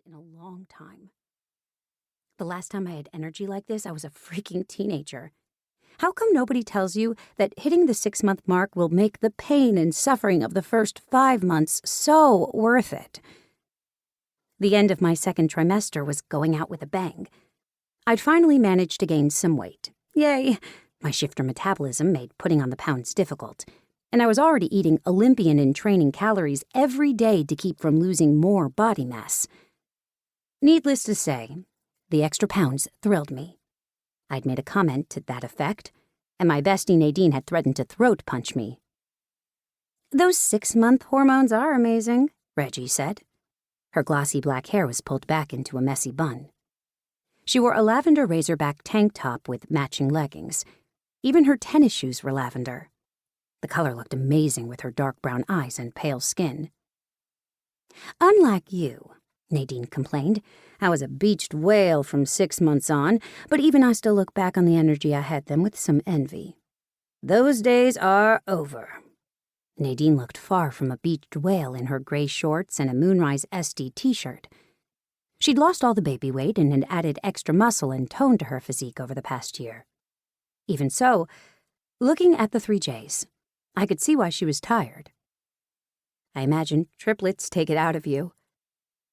in a long time. The last time I had energy like this, I was a freaking teenager. How come nobody tells you that hitting the 6-month mark will make the pain and suffering of the first 5 months so worth it? The end of my second trimester was going out with a bang. I'd finally managed to gain some weight. Yay! My shifter metabolism made putting on the pounds difficult, and I was already eating Olympian in training calories every day to keep from losing more body mass. Needless to say, the extra pounds thrilled me. I'd made a comment to that effect, and my bestie Nadine had threatened to throat punch me. "Those 6-month hormones are amazing," Reggie said. Her glossy black hair was pulled back into a messy bun. She wore a lavender razorback tank top with matching leggings. Even her tennis shoes were lavender. The color looked amazing with her dark brown eyes and pale skin. "Unlike you," Nadine complained, "I was a beached whale from 6 months on, but even I still look back on the energy I had then with some envy. Those days are over." Nadine looked far from a beached whale in her gray shorts and a Moonrise SD t-shirt. She'd lost all the baby weight and had added extra muscle and tone to her physique over the past year. Even so, looking at the 3 J's, I could see why she was tired. "I imagine triplets take it out of you."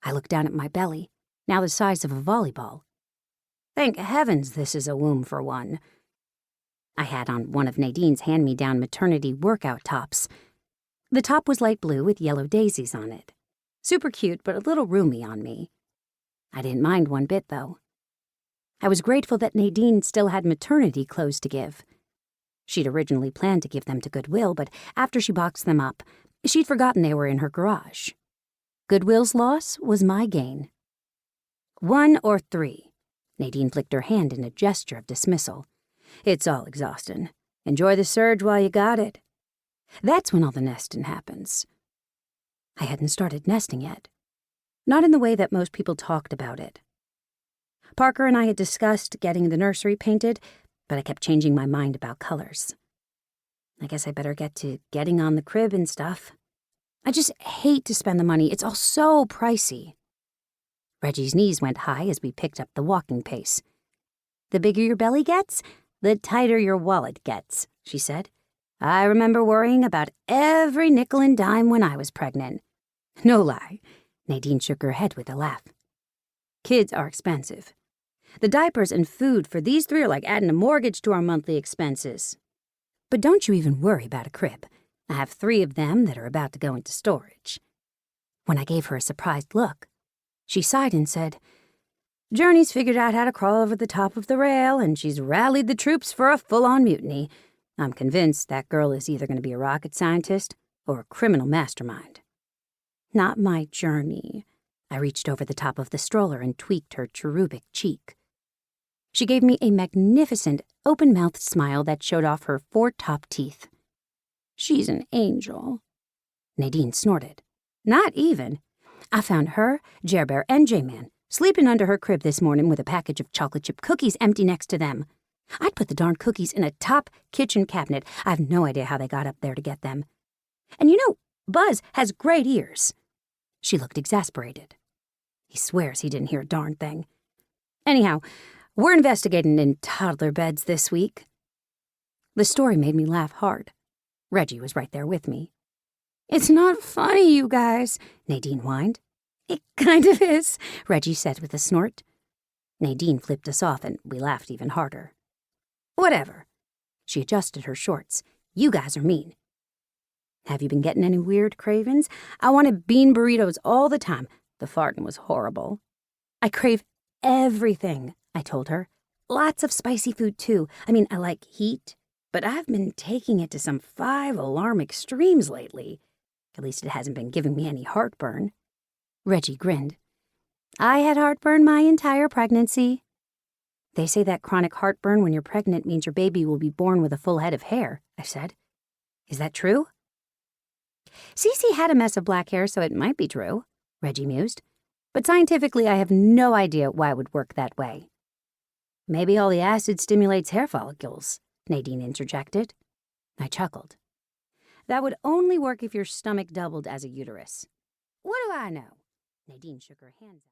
I looked down at my belly, now the size of a volleyball. Thank heavens this is a womb for one. I had on one of Nadine's hand-me-down maternity workout tops. The top was light blue with yellow daisies on it. Super cute, but a little roomy on me. I didn't mind one bit, though. I was grateful that Nadine still had maternity clothes to give. She'd originally planned to give them to Goodwill, but after she boxed them up, she'd forgotten they were in her garage. Goodwill's loss was my gain. 1 or 3. Nadine flicked her hand in a gesture of dismissal. "It's all exhausting. Enjoy the surge while you got it. That's when all the nesting happens." I hadn't started nesting yet. Not in the way that most people talked about it. Parker and I had discussed getting the nursery painted, but I kept changing my mind about colors. I guess I better get to getting on the crib and stuff. I just hate to spend the money. It's all so pricey. Reggie's knees went high as we picked up the walking pace. "The bigger your belly gets, the tighter your wallet gets," she said. "I remember worrying about every nickel and dime when I was pregnant." No lie. Nadine shook her head with a laugh. "Kids are expensive. The diapers and food for these 3 are like adding a mortgage to our monthly expenses. But don't you even worry about a crib. I have 3 of them that are about to go into storage." When I gave her a surprised look, she sighed and said, "Journey's figured out how to crawl over the top of the rail, and she's rallied the troops for a full-on mutiny. I'm convinced that girl is either going to be a rocket scientist or a criminal mastermind." Not my Journey. I reached over the top of the stroller and tweaked her cherubic cheek. She gave me a magnificent, open-mouthed smile that showed off her 4 top teeth. "She's an angel." Nadine snorted. "Not even. I found her, Jer Bear, and J-Man sleeping under her crib this morning with a package of chocolate chip cookies empty next to them. I'd put the darn cookies in a top kitchen cabinet. I have no idea how they got up there to get them. And you know, Buzz has great ears." She looked exasperated. He swears he didn't hear a darn thing. Anyhow, we're investigating in toddler beds this week. The story made me laugh hard. Reggie was right there with me. "It's not funny, you guys," Nadine whined. "It kind of is," Reggie said with a snort. Nadine flipped us off and we laughed even harder. "Whatever." She adjusted her shorts. "You guys are mean. Have you been getting any weird cravings? I wanted bean burritos all the time. The farting was horrible." "I crave everything," I told her. "Lots of spicy food, too. I mean, I like heat, but I've been taking it to some 5-alarm extremes lately. At least it hasn't been giving me any heartburn." Reggie grinned. "I had heartburn my entire pregnancy." "They say that chronic heartburn when you're pregnant means your baby will be born with a full head of hair," I said. "Is that true?" "Cece had a mess of black hair, so it might be true," Reggie mused. "But scientifically, I have no idea why it would work that way." "Maybe all the acid stimulates hair follicles," Nadine interjected. I chuckled. "That would only work if your stomach doubled as a uterus." "What do I know?" Nadine shook her hands out.